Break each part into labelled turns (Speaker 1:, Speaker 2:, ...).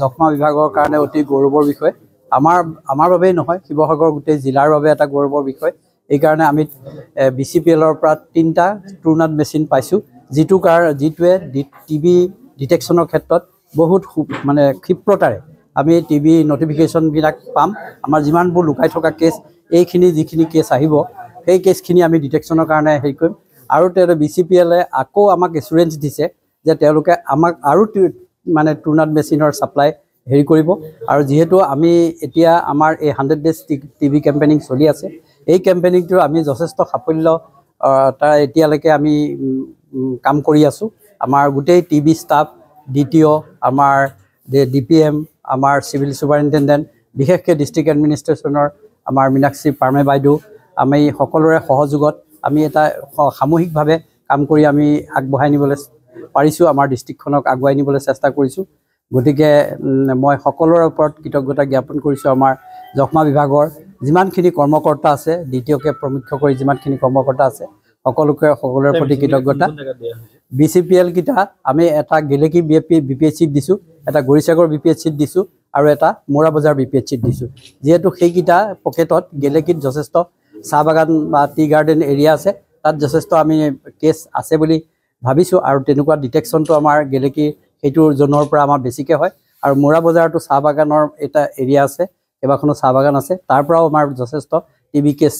Speaker 1: যক্ষ্মা বিভাগৰ কাৰণে অতি গৌৰৱৰ বিষয় আমাৰ বাবেই নহয় শিৱসাগৰ গোটেই জিলাৰ বাবে এটা গৌৰৱৰ বিষয় এই কাৰণে আমি BCPLৰ পৰা 3টা ট্ৰুনাট মেচিন পাইছো যিটোৱে টিবি ডিটেকশ্যনৰ ক্ষেত্ৰত বহুত মানে ক্ষিপ্ৰতাৰে আমি টিবি নটিফিকেশ্যন বিলাক পাম আমাৰ যিমানবোৰ লুকাই থকা কেছ এইখিনি যিখিনি কেছ আহিব সেই কেছখিনি আমি ডিটেকশ্যনৰ কাৰণে হেৰি কৰিম আৰু BCPLে আকৌ আমাক এছুৰেঞ্চ দিছে যে তেওঁলোকে আমাক আৰু মানে ট্ৰুনাট মেচিনৰ সাপ্লাই হেৰি কৰিব আৰু যেহেতু আমি এতিয়া আমাৰ এই 100 ডেজ টিবি কেম্পেইনিং চলি আছে এই কেম্পেইনিংটো আমি যথেষ্ট সাফল্য তাৰ এতিয়ালৈকে আমি কাম কৰি আছো আমাৰ গোটেই টিবি ষ্টাফ DTO আমাৰ DPM আমাৰ সিভিল সুপাৰিনটেণ্ডেণ্ট বিশেষকৈ ডিস্ট্ৰিক্ট এডমিনিষ্ট্ৰেশ্যনৰ আমাৰ মীনাক্ষী পাৰমে বাইদেউ আমি সকলোৰে সহযোগত আমি এটা সামূহিকভাৱে কাম কৰি আমি আগবঢ়াই নিবলৈ পাৰিছো আমাৰ ডিস্ট্ৰিক্টখনক আগুৱাই নিবলৈ চেষ্টা কৰিছো গতিকে মই সকলোৰে ওপৰত কৃতজ্ঞতা জ্ঞাপন কৰিছো আমাৰ যক্ষ্মা বিভাগৰ যিমানখিনি কৰ্মকৰ্তা আছে DTOকে প্ৰমুখ্য কৰি যিমানখিনি কৰ্মকৰ্তা আছে সকলোৰে প্ৰতি কৃতজ্ঞতা BCPL কিটা আমি এটা গেলেকি BPHC দিছো এটা গৰিসাগৰ BPHC দিছো আৰু এটা মোৰা বজাৰ BPHC দিছো যেহেতু সেইকিটা পকেটত গেলেকিত যথেষ্ট চাহ বাগান বা টি গাৰ্ডেন এৰিয়া আছে তাত যথেষ্ট আমি কেছ আছে বুলি ভাবিছো আৰু তেনেকুৱা ডিটেকশ্যনটো আমাৰ গেলেকি সেইটো জোনৰ পৰা আমাৰ বেছিকৈ হয় আৰু মোৰা বজাৰটো চাহ বাগানৰ এটা এৰিয়া আছে কেইবাখনো চাহ বাগান আছে তাৰ পৰাও আমাৰ যথেষ্ট টিবি কেছ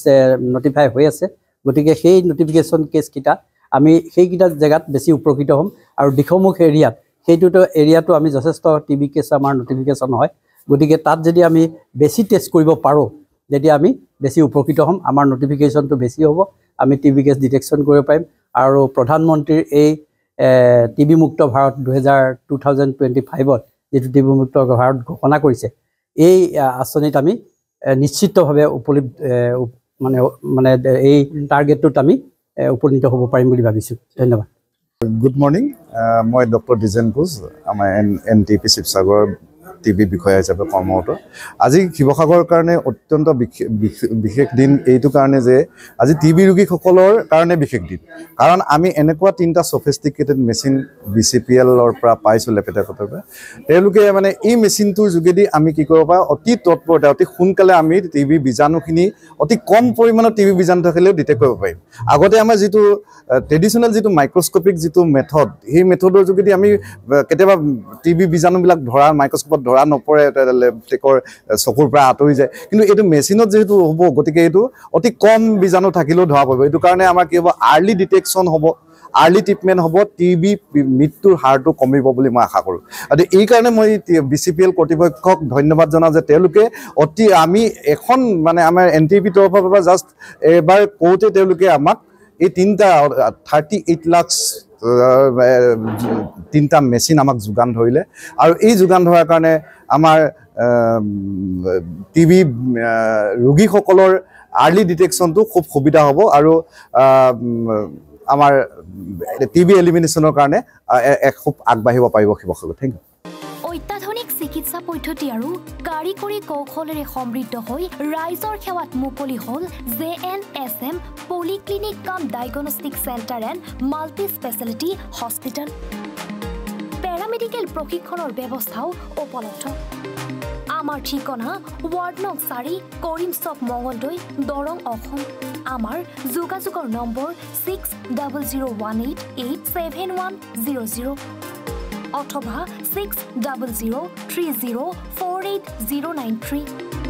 Speaker 1: নটিফাই হৈ আছে গতিকে সেই নটিফিকেশ্যন কেছ কিটা আমি সেইকিটা জেগাত বেছি উপকৃত হ'ম আৰু দিখমুখ এৰিয়াত সেইটোতো এৰিয়াটো আমি যথেষ্ট টিবি কেছ আমাৰ নটিফিকেশ্যন হয় গতিকে তাত যদি আমি বেছি টেষ্ট কৰিব পাৰোঁ যদি আমি বেছি উপকৃত হ'ম আমাৰ নটিফিকেশ্যনটো বেছি হ'ব আমি টিবি কেছ ডিটেকশ্যন কৰিব পাৰিম আৰু প্ৰধানমন্ত্ৰীৰ এই টিবি মুক্ত ভাৰত 2025ত যেটো টিবি মুক্ত ভাৰত ঘোষণা কৰিছে এই আঁচনিত আমি নিশ্চিতভাৱে মানে এই টাৰ্গেটটোত আমি উপনীত হ'ব পাৰিম বুলি ভাবিছো ধন্যবাদ
Speaker 2: গুড মৰ্নিং মই ডক্টৰ ডিজেন কোচ আমাৰ NTP শিৱসাগৰ টিবি বিষয়া হিচাপে কৰ্মৰত আজি শিৱসাগৰৰ কাৰণে অত্যন্ত বিশেষ দিন এইটো কাৰণে যে আজি টিবি ৰোগীসকলৰ কাৰণে বিশেষ দিন কাৰণ আমি এনেকুৱা 3টা সফিষ্টিকেটেড মেচিন BCPLৰ পৰা পাইছো লেপেটাকটৰ পৰা তেওঁলোকে মানে এই মেচিনটোৰ যোগেদি আমি কি কৰিব পাৰোঁ অতি তৎপৰতা অতি সোনকালে আমি টিবি বীজাণুখিনি অতি কম পৰিমাণৰ টিবি বীজাণু থাকিলেও ডিটেক্ট কৰিব পাৰিম আগতে আমাৰ যিটো ট্ৰেডিশনেল যিটো মাইক্ৰোস্কোপিক যিটো মেথড সেই মেথডৰ যোগেদি আমি কেতিয়াবা টিবি বীজাণুবিলাক ধৰা মাইক্ৰোস্কোপত ধৰা নপৰে টেকৰ চকুৰ পৰা আঁতৰি যায় কিন্তু এইটো মেচিনত যেহেতু হ'ব গতিকে এইটো অতি কম বীজাণু থাকিলেও ধৰা পৰিব এইটো কাৰণে আমাৰ কি হ'ব আৰ্লি ডিটেকশ্যন হ'ব আৰ্লি ট্ৰিটমেণ্ট হ'ব টিবি মৃত্যুৰ হাৰটো কমিব বুলি মই আশা কৰোঁ আৰু এই কাৰণে মই BCPL কৰ্তৃপক্ষক ধন্যবাদ জনাওঁ যে তেওঁলোকে অতি আমি এখন মানে আমাৰ NTP তৰফৰ পৰা জাষ্ট এবাৰ কওঁতে তেওঁলোকে আমাক এই 3টা 38 লাখ 3টা মেচিন আমাক যোগান ধৰিলে আৰু এই যোগান ধৰাৰ কাৰণে আমাৰ টিবি ৰোগীসকলৰ আৰ্লি ডিটেকশ্যনটো খুব সুবিধা হ'ব আৰু আমাৰ টিবি এলিমিনেশ্যনৰ কাৰণে খুব আগবাঢ়িব পাৰিব শিৱসাগৰ থেংক ইউ
Speaker 3: অত্যাধুনিক চিকিৎসা পদ্ধতি আৰু কাৰিকৰী কৌশলেৰে সমৃদ্ধ হৈ ৰাইজৰ সেৱাত মুকলি হ'ল JNSM পলিক্লিনিক কাম diagnostic centre and multi speciality hospital paramedical প্ৰশিক্ষণৰ ব্যৱস্থাও উপলব্ধ আমাৰ ঠিকনা ৱাৰ্ড নং 4 কৰিম চক মঙলদৈ দৰং অসম আমাৰ যোগাযোগৰ নম্বৰ 6001887100 অথবা 6003048093